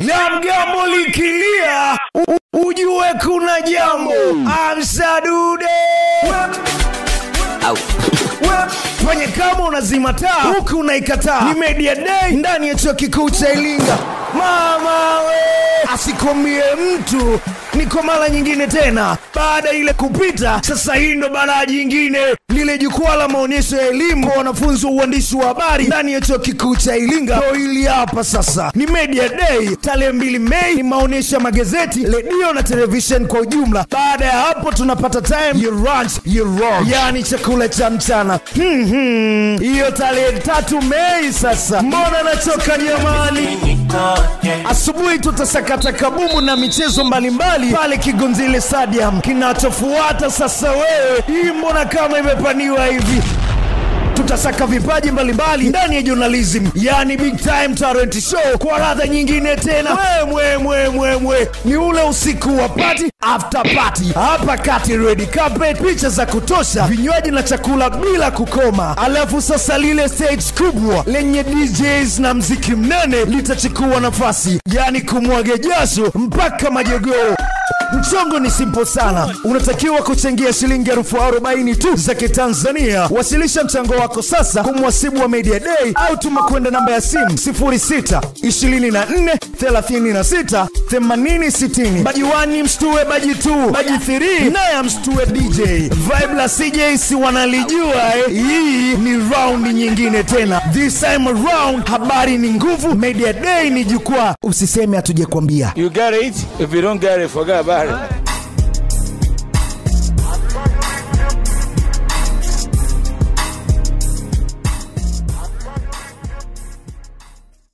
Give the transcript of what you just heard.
La mgambo likilia ujue kuna jambo. Amsadude kwenye kama unazima taa huku unaikataa. Ni Media Day ndani ya chuo kikuu cha Iringa. Mama we, asikwambie mtu niko mara nyingine tena. Baada ile kupita, sasa hii ndo balaa jingine. Lile jukwaa la maonyesho ya elimu kwa wanafunzi wa uandishi wa habari ndani ya chuo kikuu cha Iringa. Hili hapa sasa ni Media Day tarehe 2 Mei. Ni maonyesho ya magazeti, redio na television kwa ujumla. Baada ya hapo tunapata time you lunch you roll, yani chakula cha mchana. Hiyo tarehe 3 Mei sasa. Mbona nachoka jamani? Asubuhi tutasakata kabumu na michezo mbalimbali pale Kigonzile Stadium. Kinachofuata sasa wewe, hii mbona kama imepaniwa hivi? Tutasaka vipaji mbalimbali ndani ya journalism, yani big time talent show kwa ladha nyingine tena. Mwe ni ule usiku wa party after party. Hapa kati red carpet, picha za kutosha, vinywaji na chakula bila kukoma. Alafu sasa lile stage kubwa lenye DJs na mziki mnene litachukua nafasi, yani kumwage jasho mpaka majogoo. Mchongo ni simple sana. Unatakiwa kuchangia shilingi 40,000 tu za Kitanzania. Wasilisha mchango wako sasa kumwasibu wa Media Day au tuma kwenda namba ya simu 06 24 36 80 60. Baji 1 mstue, baji 2, baji 3 naye mstue DJ. Vibe la CJs wanalijua Hii ni round nyingine tena. This time around habari ni nguvu, Media Day ni jukwaa. Usiseme hatujakwambia. You got it. If you don't get it, forget about it.